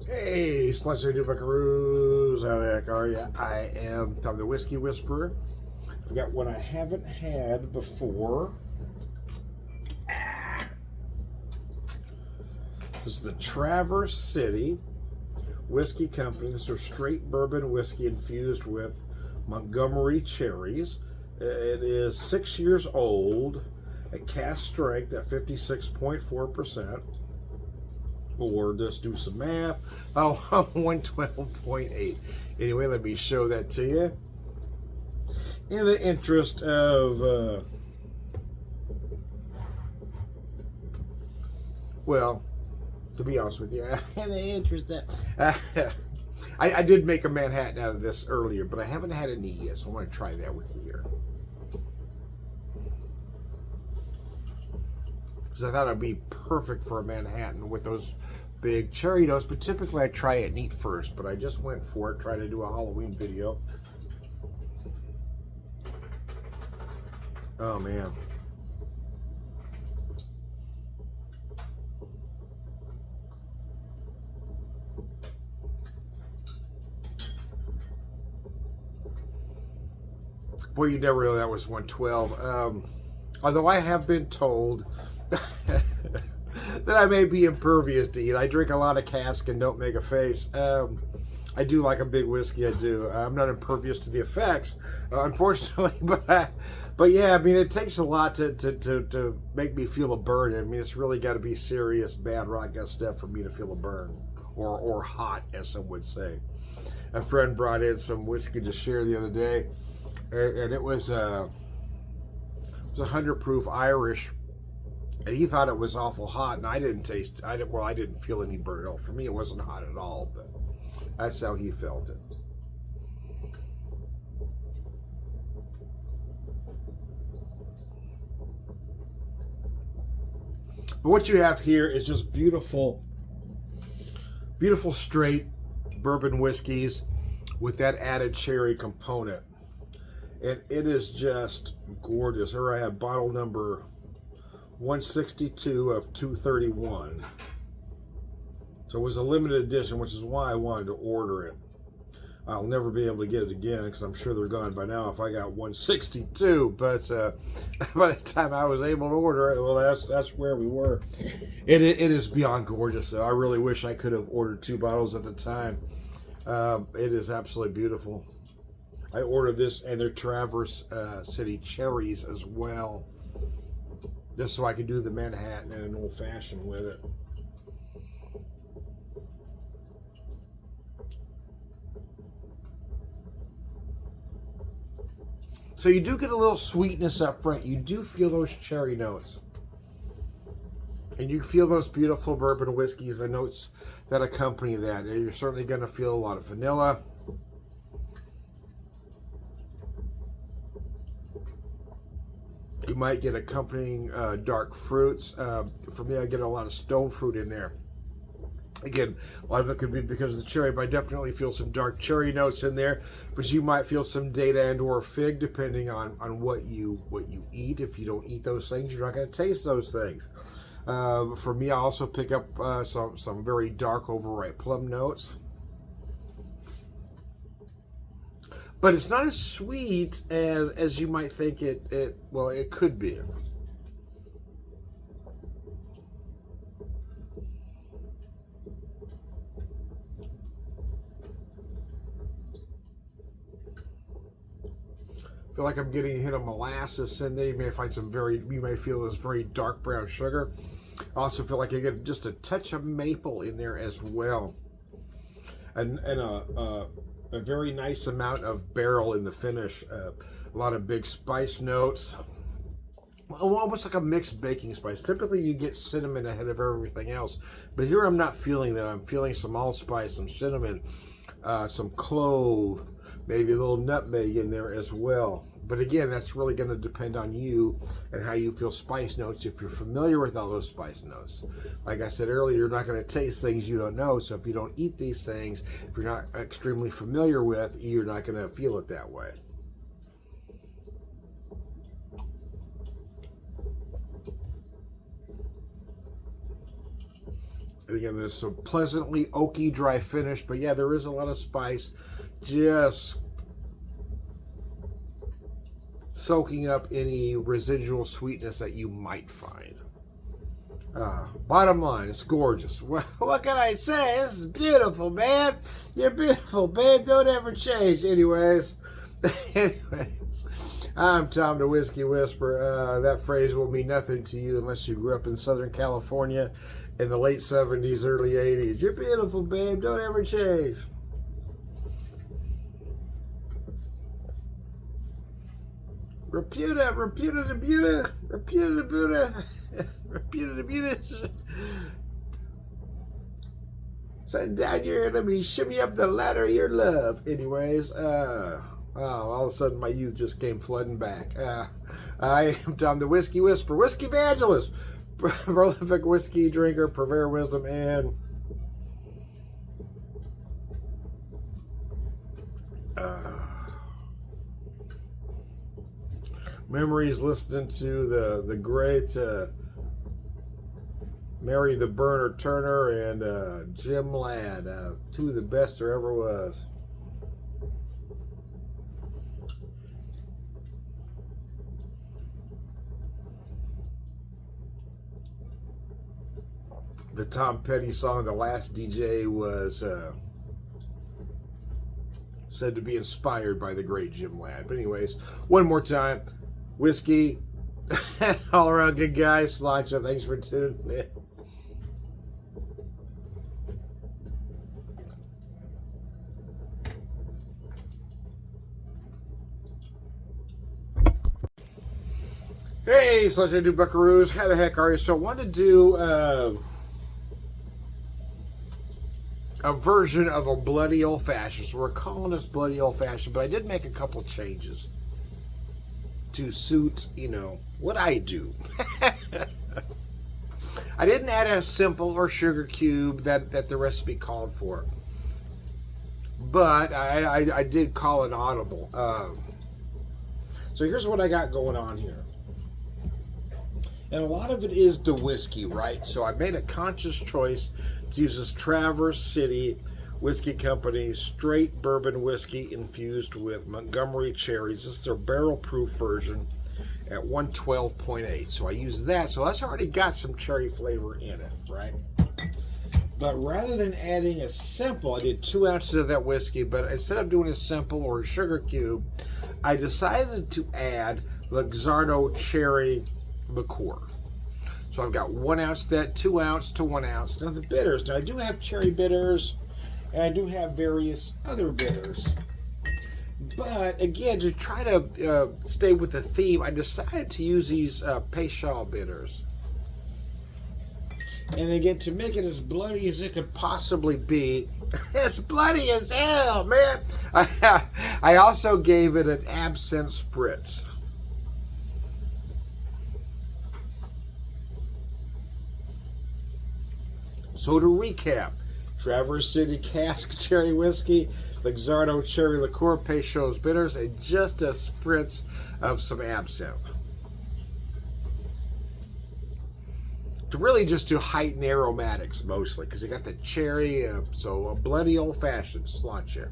Hey, Slushy do Buckaroos, how the heck are you? I am Tom the Whiskey Whisperer. I've got one I haven't had before. This is the Traverse City Whiskey Company. This is straight bourbon whiskey infused with Montgomery cherries. It is 6 years old, at cask strength at 56.4%. Or just do some math. Oh, 112.8. Anyway, let me show that to you. In the interest of, well, to be honest with you, in the interest of, I did make a Manhattan out of this earlier, but I haven't had any yet, so I want to try that with you here. Because I thought it would be perfect for a Manhattan with those big cherry notes, but typically I try it neat first, but I just went for it, tried to do a Halloween video. Oh man. Boy, you never know that was 112. Although I have been told that I may be impervious to it. I drink a lot of Cask and don't make a face. I do like a big whiskey. I do. I'm not impervious to the effects, unfortunately. But yeah, I mean, it takes a lot to make me feel a burn. I mean, it's really got to be serious, bad rock gut stuff for me to feel a burn, or hot, as some would say. A friend brought in some whiskey to share the other day, and it was 100 proof Irish. And he thought it was awful hot, and I didn't feel any burn at all. For me, it wasn't hot at all, but that's how he felt it. But what you have here is just beautiful, beautiful straight bourbon whiskeys with that added cherry component. And it is just gorgeous. Here I have bottle number 162 of 231. So it was a limited edition, which is why I wanted to order it. I'll never be able to get it again because I'm sure they're gone by now if I got 162. But by the time I was able to order it, well, that's where we were. It is beyond gorgeous. So I really wish I could have ordered 2 bottles at the time. It is absolutely beautiful. I ordered this and their Traverse City cherries as well, just so I could do the Manhattan and an old-fashioned with it. So you do get a little sweetness up front. You do feel those cherry notes. And you feel those beautiful bourbon whiskeys, the notes that accompany that. And you're certainly going to feel a lot of vanilla. You might get accompanying dark fruits. For me, I get a lot of stone fruit in there. Again, a lot of it could be because of the cherry, but I definitely feel some dark cherry notes in there. But you might feel some date and or fig, depending on what you eat. If you don't eat those things, you're not going to taste those things. For me, I also pick up some very dark, overripe plum notes. But it's not as sweet as you might think it could be. I feel like I'm getting a hit of molasses in there. You may feel this very dark brown sugar. I also feel like I get just a touch of maple in there as well. And a very nice amount of barrel in the finish. A lot of big spice notes. Almost like a mixed baking spice. Typically you get cinnamon ahead of everything else. But here I'm not feeling that. I'm feeling some allspice, some cinnamon, some clove, maybe a little nutmeg in there as well. But again, that's really going to depend on you and how you feel spice notes, if you're familiar with all those spice notes. Like I said earlier, you're not going to taste things you don't know. So if you don't eat these things, if you're not extremely familiar with, you're not going to feel it that way. And again, there's some pleasantly oaky, dry finish, but yeah, there is a lot of spice. Just soaking up any residual sweetness that you might find. Bottom line, it's gorgeous. What can I say? This is beautiful, man. You're beautiful, babe. Don't ever change. Anyways, I'm Tom the Whiskey Whisperer. That phrase will mean nothing to you unless you grew up in Southern California in the late 70s, early 80s. You're beautiful, babe. Don't ever change. Reputa the Buddha. Reputa the Buddha. Reputa the Buddha. Sit down here, let me shimmy up the ladder of your love. Anyways, all of a sudden my youth just came flooding back. I am Tom the Whiskey Whisperer, Whiskey Evangelist, prolific whiskey drinker, purveyor of wisdom, and memories listening to the great Mary the Burner Turner and Jim Ladd, two of the best there ever was. The Tom Petty song, The Last DJ, was said to be inspired by the great Jim Ladd. But anyways, one more time, whiskey, all around good guys. Sláinte, thanks for tuning in. Hey, Sláinte do Buckaroos, how the heck are you? So I wanted to do a version of a bloody old-fashioned. So we're calling this bloody old-fashioned, but I did make a couple changes to suit, what I do. I didn't add a simple or sugar cube that the recipe called for, but I did call it audible. So here's what I got going on here. And a lot of it is the whiskey, right? So I made a conscious choice to use this Traverse City Whiskey Company straight bourbon whiskey infused with Montgomery cherries. This is their barrel-proof version at 112.8. So I use that. So that's already got some cherry flavor in it, right? But rather than adding a simple, I did 2 ounces of that whiskey, but instead of doing a simple or a sugar cube, I decided to add Luxardo cherry liqueur. So I've got 1 ounce of that, 2 ounce to 1 ounce. Now the bitters, I do have cherry bitters, and I do have various other bitters. But again, to try to stay with the theme, I decided to use these Peychaud bitters. And again, to make it as bloody as it could possibly be, it's bloody as hell, man. I also gave it an absinthe spritz. So to recap, Traverse City Cask Cherry Whiskey, Luxardo Cherry Liqueur, Peychaud's Bitters, and just a spritz of some absinthe. To really just to heighten the aromatics mostly, because you got the cherry, so a bloody old-fashioned Sláinte.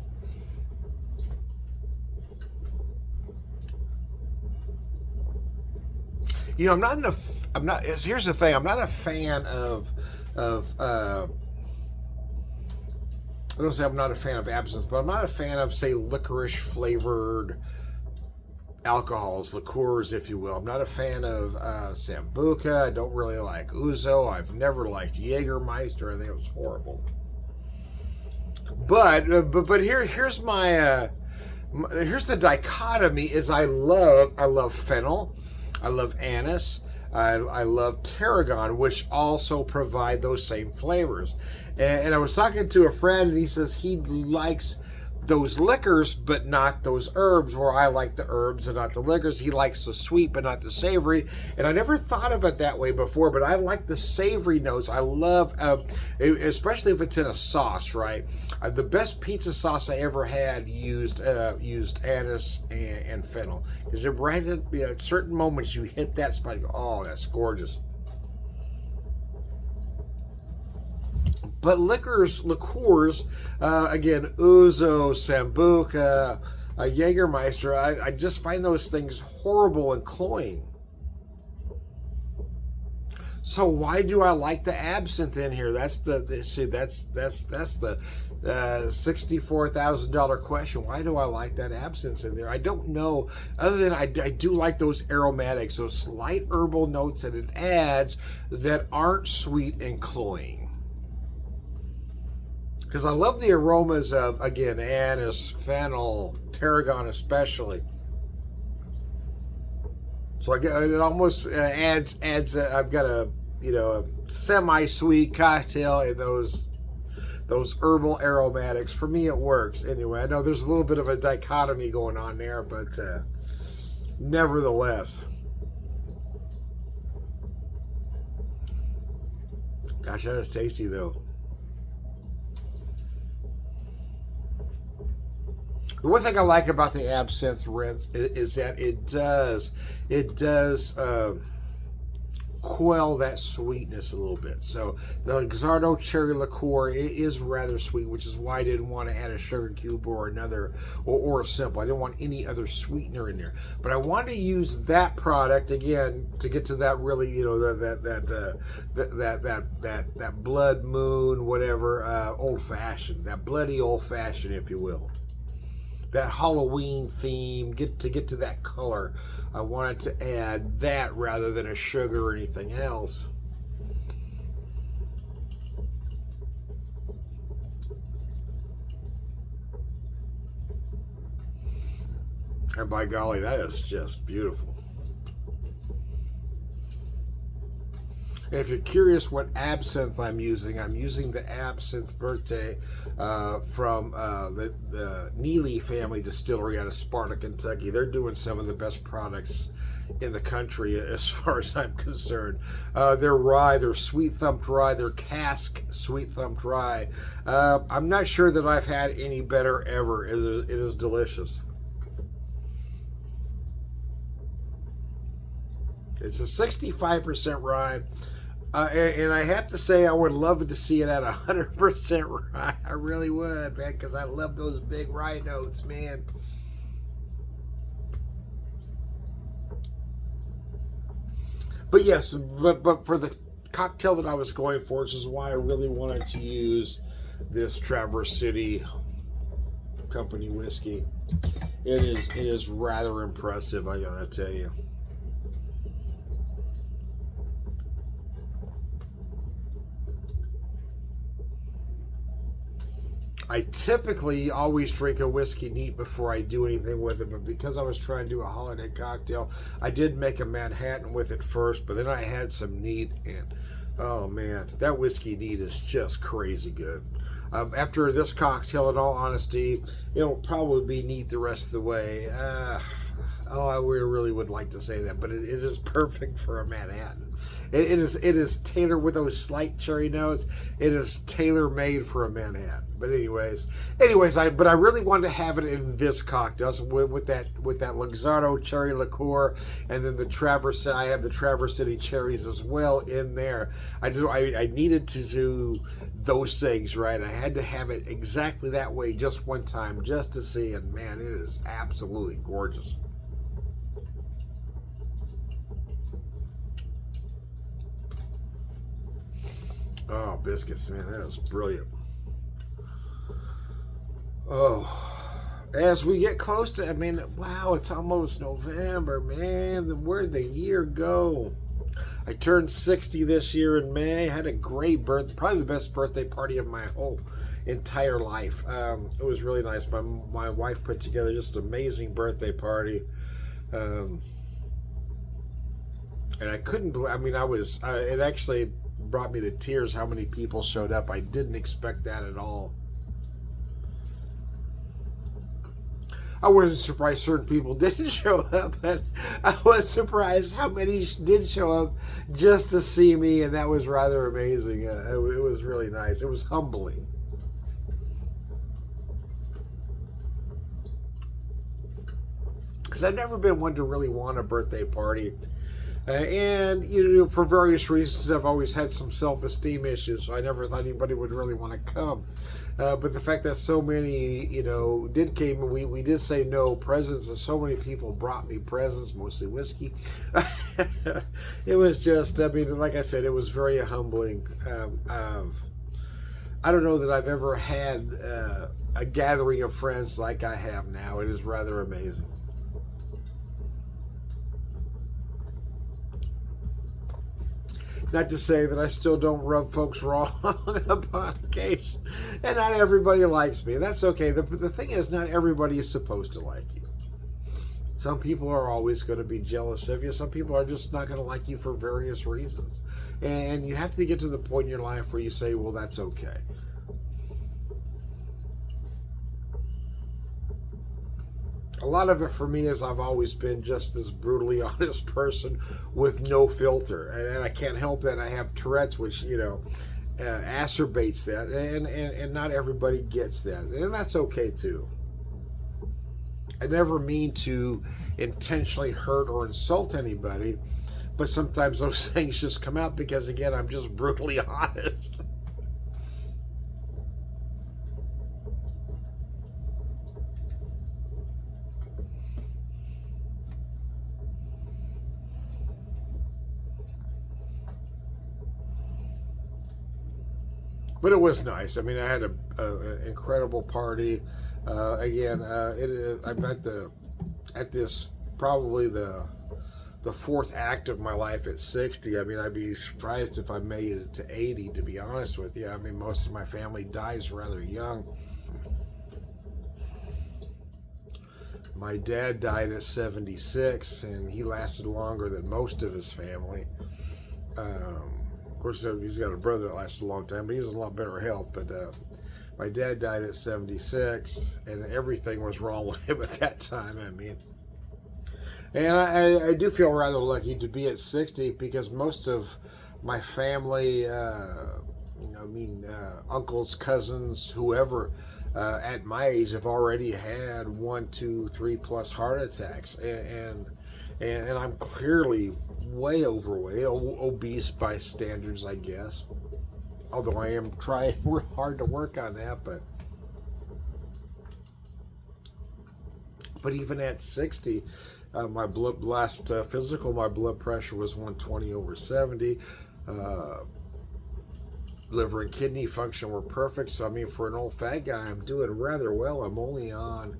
Here's the thing, I'm not a fan of I don't say I'm not a fan of absinthe, but I'm not a fan of, say, licorice flavored alcohols, liqueurs, if you will. I'm not a fan of Sambuca. I don't really like Ouzo. I've never liked Jägermeister. I think it was horrible. But here's my here's the dichotomy: is I love fennel, I love anise. I love tarragon, which also provide those same flavors. And I was talking to a friend, and he says he likes those liquors, but not those herbs, where I like the herbs and not the liquors. He likes the sweet, but not the savory. And I never thought of it that way before, but I like the savory notes. I love, especially if it's in a sauce, right? The best pizza sauce I ever had used anise and fennel. Because at certain moments you hit that spot, you go, oh, that's gorgeous. But liqueurs, again, Ouzo, Sambuca, Jägermeister, I just find those things horrible and cloying. So why do I like the absinthe in here? That's the $64,000 question. Why do I like that absinthe in there? I don't know. Other than I do like those aromatics, those slight herbal notes that it adds that aren't sweet and cloying. Because I love the aromas of, again, anise, fennel, tarragon especially. So it almost adds. I've got a semi-sweet cocktail and those herbal aromatics. For me, it works. Anyway, I know there's a little bit of a dichotomy going on there, but nevertheless, gosh, that is tasty though. The one thing I like about the absinthe rinse is that it does quell that sweetness a little bit. So the Luxardo cherry liqueur is rather sweet, which is why I didn't want to add a sugar cube or another or a simple. I didn't want any other sweetener in there. But I wanted to use that product again to get to that really, that blood moon, whatever, old fashioned, that bloody old fashioned, if you will. That Halloween theme, get to that color. I wanted to add that rather than a sugar or anything else. And by golly, that is just beautiful. And if you're curious what absinthe I'm using the Absinthe Verte from the Neely family distillery out of Sparta, Kentucky. They're doing some of the best products in the country as far as I'm concerned. Their rye, their sweet thumped rye, their Cask sweet thumped rye. I'm not sure that I've had any better ever. It is delicious. It's a 65% rye. And I have to say, I would love to see it at 100% rye. I really would, man, because I love those big rye notes, man. But yes, but for the cocktail that I was going for, this is why I really wanted to use this Traverse City Company whiskey. It is rather impressive, I gotta tell you. I typically always drink a whiskey neat before I do anything with it, but because I was trying to do a holiday cocktail, I did make a Manhattan with it first, but then I had some neat, and oh man, that whiskey neat is just crazy good. After this cocktail, in all honesty, it'll probably be neat the rest of the way. I really would like to say that, but it is perfect for a Manhattan. It is tailored with those slight cherry notes. It is tailor made for a Manhattan. But anyways, I really wanted to have it in this cocktail with that Luxardo cherry liqueur, and then I have the Traverse City cherries as well in there. I needed to do those things right. I had to have it exactly that way just one time just to see, and man, it is absolutely gorgeous. Oh, biscuits, man, that is brilliant. Oh, as we get close to, wow, it's almost November, man. Where'd the year go? I turned 60 this year in May. I had a great probably the best birthday party of my whole entire life. It was really nice. My wife put together just an amazing birthday party. And I couldn't believe, it actually brought me to tears how many people showed up. I didn't expect that at all. I wasn't surprised certain people didn't show up, but I was surprised how many did show up just to see me, and that was rather amazing. It was really nice. It was humbling. Because I've never been one to really want a birthday party. And you know, for various reasons, I've always had some self-esteem issues, so I never thought anybody would really want to come. But the fact that so many, you know, did came, and we did say no presents, and so many people brought me presents, mostly whiskey. It was just, I mean, like I said, it was very humbling. I don't know that I've ever had a gathering of friends like I have now. It is rather amazing. Not to say that I still don't rub folks wrong upon occasion. And not everybody likes me. And that's okay. The thing is, not everybody is supposed to like you. Some people are always going to be jealous of you. Some people are just not going to like you for various reasons. And you have to get to the point in your life where you say, well, that's okay. A lot of it for me is I've always been just this brutally honest person with no filter. And I can't help that. I have Tourette's, which, you know, acerbates that. And not everybody gets that. And that's okay, too. I never mean to intentionally hurt or insult anybody. But sometimes those things just come out because, again, I'm just brutally honest. But it was nice. I mean, I had an incredible party. Again, I'm at this probably the fourth act of my life at 60. I mean, I'd be surprised if I made it to 80, to be honest with you. I mean, most of my family dies rather young. My dad died at 76, and he lasted longer than most of his family. Of course, he's got a brother that lasted a long time, but he's in a lot better health. But my dad died at 76, and everything was wrong with him at that time. I mean, and I do feel rather lucky to be at 60 because most of my family, uncles, cousins, whoever, at my age have already had 1, 2, 3 plus heart attacks, and I'm clearly way overweight, obese by standards, I guess. Although I am trying real hard to work on that, but even at 60, my last physical, my blood pressure was 120/70. Liver and kidney function were perfect. So I mean, for an old fat guy, I'm doing rather well. I'm only on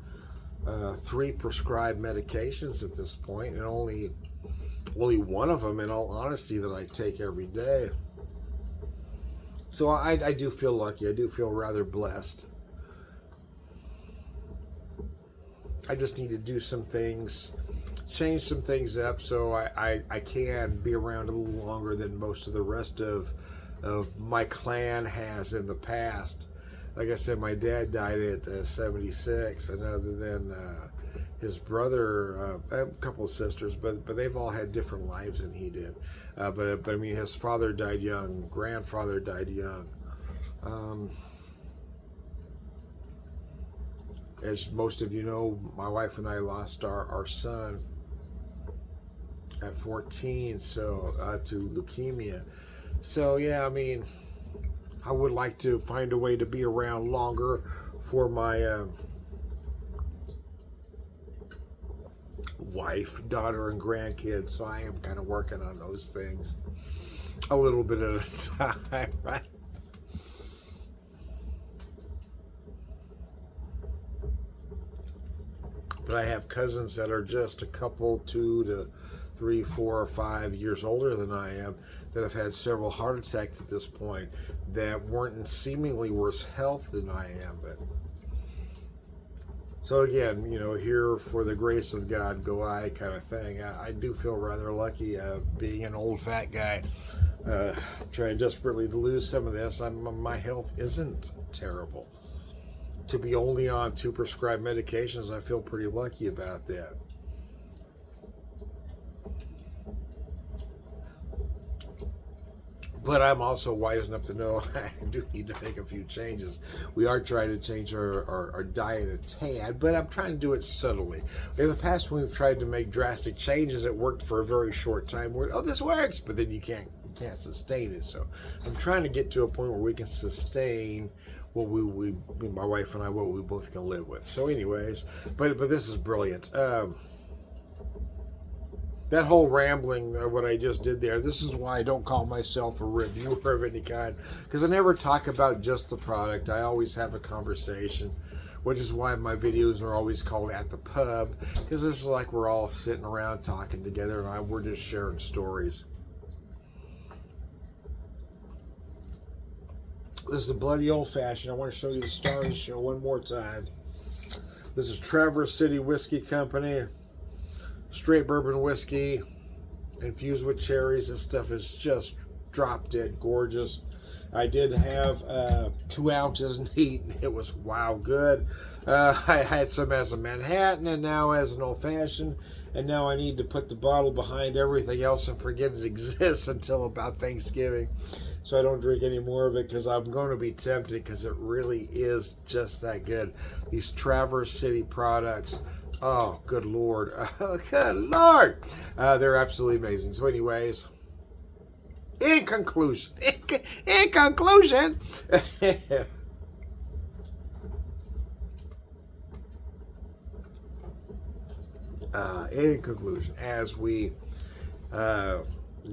3 prescribed medications at this point, and only one of them, in all honesty, that I take every day. So I do feel lucky. I do feel rather blessed. I just need to do some things, change some things up so I can be around a little longer than most of the rest of my clan has in the past. Like I said, my dad died at 76, and other than his brother, a couple of sisters, but they've all had different lives than he did. But I mean, his father died young, grandfather died young. As most of you know, my wife and I lost our son at 14, so to leukemia. So yeah, I mean, I would like to find a way to be around longer for my wife, daughter, and grandkids. So I am kind of working on those things a little bit at a time, right? But I have cousins that are just a couple, 2 to 3, 4, or 5 years older than I am, that have had several heart attacks at this point, that weren't in seemingly worse health than I am. But so again, you know, here for the grace of God go I kind of thing. I do feel rather lucky being an old fat guy, trying desperately to lose some of this. My health isn't terrible. To be only on 2 prescribed medications, I feel pretty lucky about that. But I'm also wise enough to know I do need to make a few changes. We are trying to change our diet a tad, but I'm trying to do it subtly. In the past, when we've tried to make drastic changes, it worked for a very short time. Where, oh, this works, but then you can't sustain it. So I'm trying to get to a point where we can sustain what we my wife and I, what we both can live with. So anyways, but this is brilliant. That whole rambling, what I just did there, this is why I don't call myself a reviewer of any kind, because I never talk about just the product. I always have a conversation, which is why my videos are always called At the Pub, because this is like we're all sitting around talking together, and we're just sharing stories. This is a bloody old-fashioned. I want to show you the star of the show one more time. This is Traverse City Whiskey Company. Straight bourbon whiskey infused with cherries. This stuff is just drop dead gorgeous. I did have 2 ounces neat. It was wow good. I had some as a Manhattan and now as an old fashioned, and now I need to put the bottle behind everything else and forget it exists until about Thanksgiving, so I don't drink any more of it, because I'm going to be tempted, because it really is just that good. These Traverse City products, oh, good Lord. Good Lord. They're absolutely amazing. So anyways, in conclusion, in conclusion, as we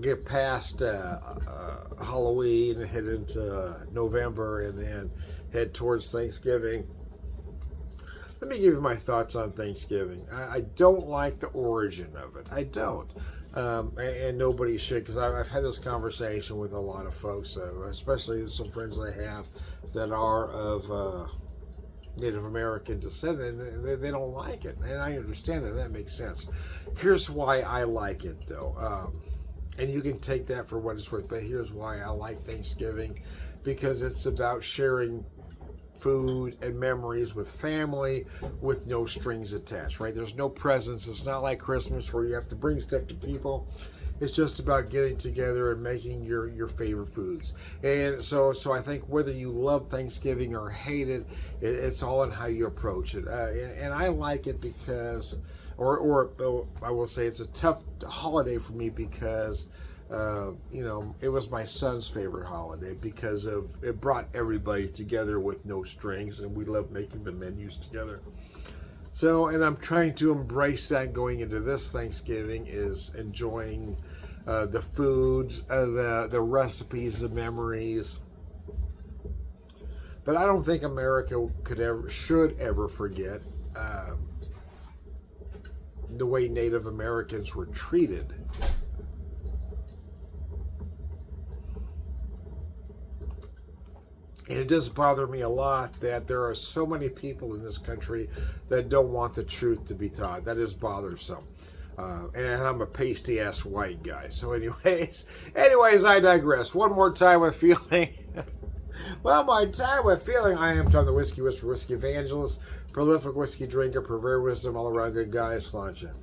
get past Halloween and head into November and then head towards Thanksgiving, let me give you my thoughts on Thanksgiving. I don't like the origin of it. I don't. And nobody should, because I've had this conversation with a lot of folks, especially some friends I have that are of Native American descent, and they don't like it. And I understand that. That makes sense. Here's why I like it, though. And you can take that for what it's worth, but here's why I like Thanksgiving. Because it's about sharing food and memories with family with no strings attached, right? There's no presents. It's not like Christmas where you have to bring stuff to people. It's just about getting together and making your favorite foods. And so I think whether you love Thanksgiving or hate it, it's all in how you approach it. And I like it because, or I will say it's a tough holiday for me because it was my son's favorite holiday because it brought everybody together with no strings, and we love making the menus together. So, and I'm trying to embrace that going into this Thanksgiving, is enjoying the foods, the recipes, the memories. But I don't think America should ever forget the way Native Americans were treated. And it does bother me a lot that there are so many people in this country that don't want the truth to be taught. That is bothersome. And I'm a pasty-ass white guy. So anyways, I digress. One more time with feeling. I am Tom the Whiskey Whisperer, Whiskey Evangelist, prolific whiskey drinker, purveyor wisdom, all around good guy, sláinte.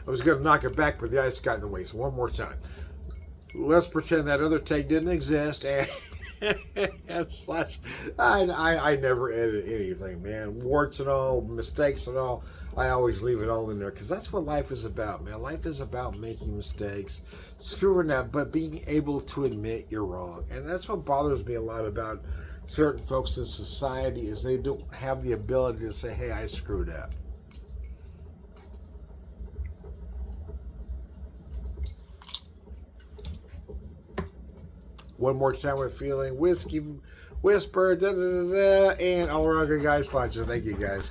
I was going to knock it back, but the ice got in the way. So one more time. Let's pretend that other take didn't exist. And I never edit anything, man. Warts and all, mistakes and all. I always leave it all in there because that's what life is about, man. Life is about making mistakes, screwing up, but being able to admit you're wrong. And that's what bothers me a lot about certain folks in society, is they don't have the ability to say, hey, I screwed up. One more time with feeling. Whiskey Whisper, and all around good guys, sláinte. Thank you, guys.